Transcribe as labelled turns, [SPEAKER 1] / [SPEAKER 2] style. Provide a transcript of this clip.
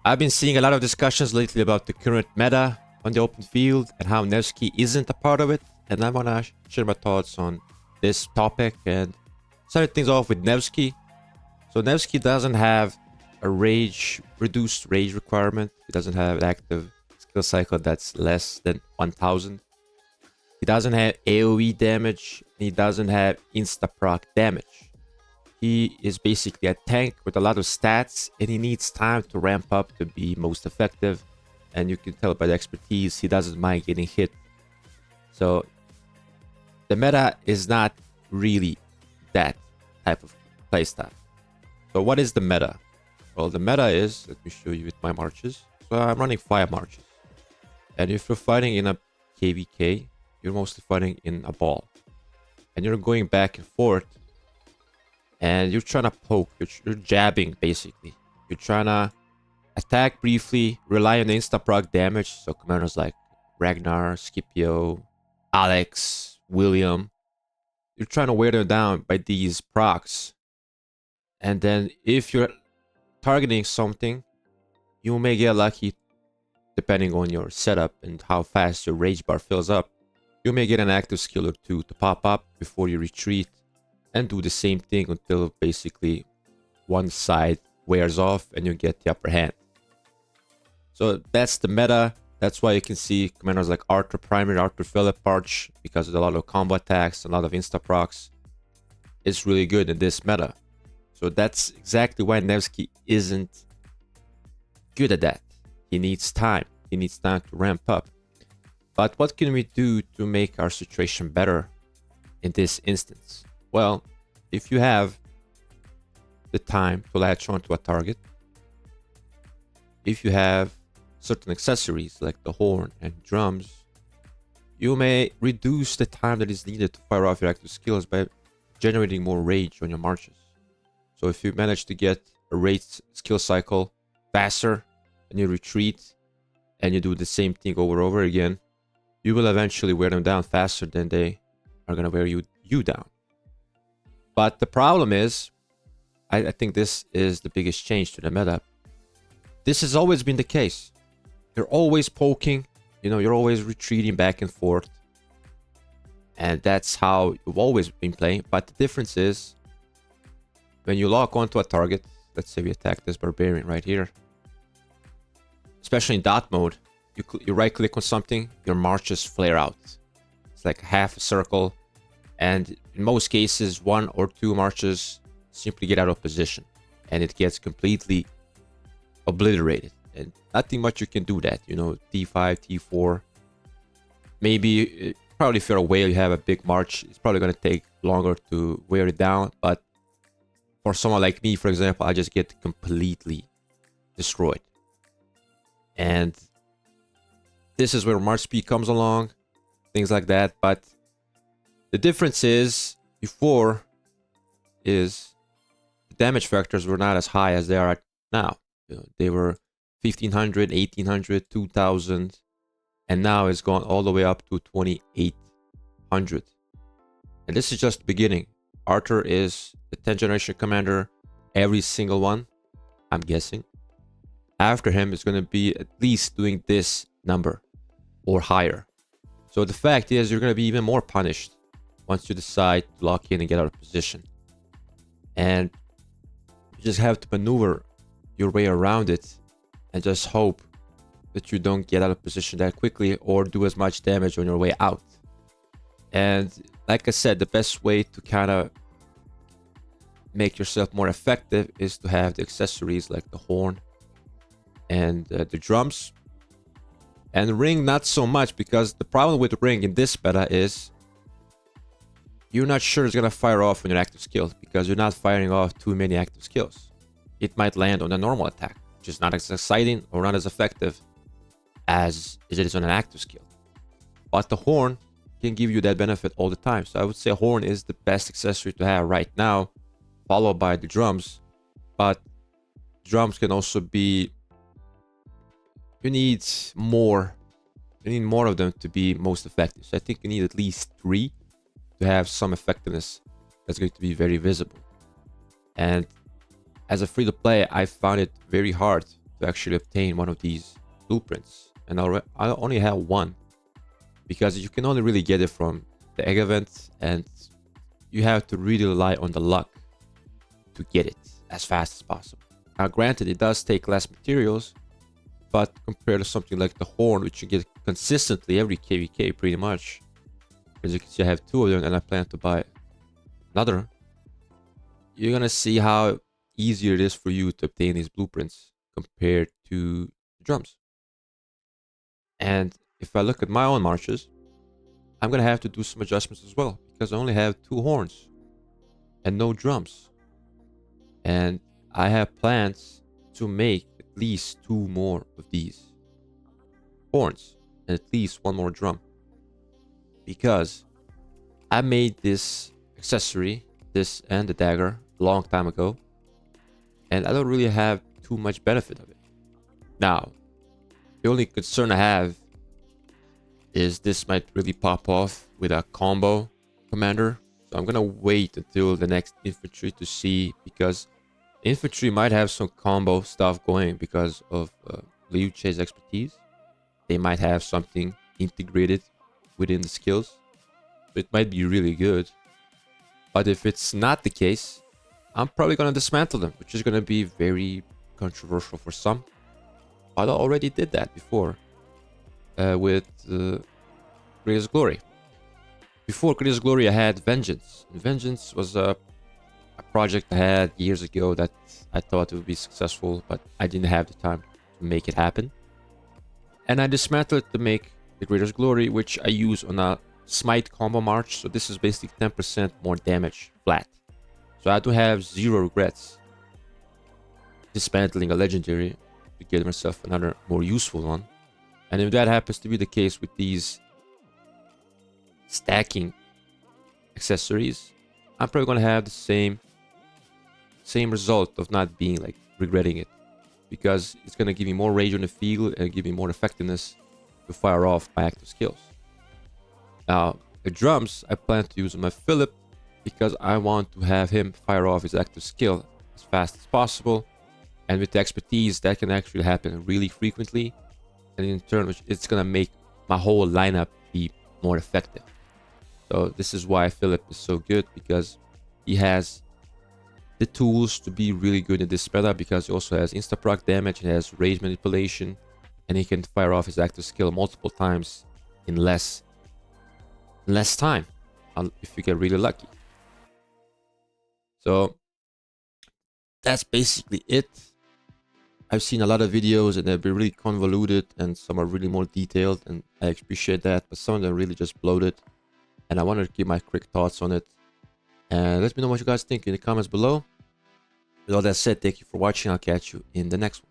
[SPEAKER 1] I've been seeing a lot of discussions lately about the current meta on the open field and how Nevsky isn't a part of it. And I want to share my thoughts on this topic and start things off with Nevsky. So Nevsky doesn't have a reduced rage requirement. He doesn't have an active skill cycle that's less than 1000. He doesn't have AoE damage. He doesn't have insta-proc damage. He is basically a tank with a lot of stats, and he needs time to ramp up to be most effective. And you can tell by the expertise, he doesn't mind getting hit. So the meta is not really that type of playstyle. So what is the meta? Well, the meta is, let me show you with my marches. So I'm running 5 marches. And if you're fighting in a KVK, you're mostly fighting in a ball. And you're going back and forth. And you're trying to poke. You're jabbing, basically. You're trying to attack briefly, rely on the insta-proc damage. So commanders like Ragnar, Scipio, Alex, William. You're trying to wear them down by these procs. And then if you're targeting something, you may get lucky depending on your setup and how fast your rage bar fills up. You may get an active skill or two to pop up before you retreat and do the same thing until basically one side wears off and you get the upper hand. So that's the meta. That's why you can see commanders like Arthur Primary, Arthur Philip Arch, because of a lot of combo attacks, a lot of insta-procs. It's really good in this meta. So that's exactly why Nevsky isn't good at that. He needs time. He needs time to ramp up. But what can we do to make our situation better in this instance? Well, if you have the time to latch onto a target, if you have certain accessories like the horn and drums, you may reduce the time that is needed to fire off your active skills by generating more rage on your marches. So if you manage to get a rage skill cycle faster and you retreat and you do the same thing over and over again, you will eventually wear them down faster than they are going to wear you down. But the problem is, I think this is the biggest change to the meta. This has always been the case. You're always poking, you're always retreating back and forth. And that's how you've always been playing. But the difference is, when you lock onto a target, let's say we attack this barbarian right here, especially in dot mode, you right click on something, your marches flare out. It's like half a circle. And in most cases, 1 or 2 marches simply get out of position and it gets completely obliterated. And nothing much you can do that, T5, T4. Maybe, probably if you're a whale, you have a big march, it's probably going to take longer to wear it down. But for someone like me, for example, I just get completely destroyed. And this is where march speed comes along, things like that. But the difference is, before, is the damage factors were not as high as they are now. They were 1500, 1800, 2000, and now it's gone all the way up to 2800. And this is just the beginning. Arthur is the 10th generation commander, every single one, I'm guessing. After him is going to be at least doing this number or higher. So the fact is, you're going to be even more punished once you decide to lock in and get out of position. And you just have to maneuver your way around it and just hope that you don't get out of position that quickly or do as much damage on your way out. And like I said, the best way to kind of make yourself more effective is to have the accessories like the horn and the drums. And ring, not so much, because the problem with ring in this meta is you're not sure it's going to fire off on your active skills because you're not firing off too many active skills. It might land on a normal attack, which is not as exciting or not as effective as it is on an active skill. But the horn can give you that benefit all the time. So I would say horn is the best accessory to have right now, followed by the drums. But drums can also be, you need more of them to be most effective. So I think you need at least 3 to have some effectiveness that's going to be very visible. And as a free-to-play, I found it very hard to actually obtain one of these blueprints. And I only have one because you can only really get it from the egg event, and you have to really rely on the luck to get it as fast as possible. Now, granted, it does take less materials, but compared to something like the horn, which you get consistently every KVK pretty much, as you can see, I have two of them and I plan to buy another. You're gonna see how easier it is for you to obtain these blueprints compared to the drums. And if I look at my own marches, I'm gonna have to do some adjustments as well, because I only have two horns and no drums. And I have plans to make at least two more of these horns and at least one more drum, because I made this accessory, this and the dagger, a long time ago, and I don't really have too much benefit of it. Now, the only concern I have is this might really pop off with a combo commander. So I'm gonna wait until the next infantry to see, because infantry might have some combo stuff going because of Liu Che's expertise. They might have something integrated within the skills. So it might be really good. But if it's not the case, I'm probably gonna dismantle them, which is gonna be very controversial for some. But I already did that before with Greatest Glory. Before Greatest Glory, I had Vengeance. And Vengeance was a project I had years ago that I thought would be successful, but I didn't have the time to make it happen. And I dismantled it to make the Greatest Glory, which I use on a Smite combo march. So this is basically 10% more damage flat. So I do have zero regrets dismantling a legendary to get myself another more useful one. And if that happens to be the case with these stacking accessories, I'm probably gonna have the same result of not being like regretting it, because it's gonna give me more rage on the field and give me more effectiveness to fire off my active skills. Now the drums I plan to use on my Philip, because I want to have him fire off his active skill as fast as possible, and with the expertise that can actually happen really frequently, and in turn it's gonna make my whole lineup be more effective. So this is why Philip is so good, because he has the tools to be really good in this meta, because he also has insta-proc damage, he has rage manipulation, and he can fire off his active skill multiple times in less time, if you get really lucky. So that's basically it. I've seen a lot of videos and they've been really convoluted, and some are really more detailed, and I appreciate that, but some of them really just bloated. And I wanted to give my quick thoughts on it. And let me know what you guys think in the comments below. With all that said, thank you for watching. I'll catch you in the next one.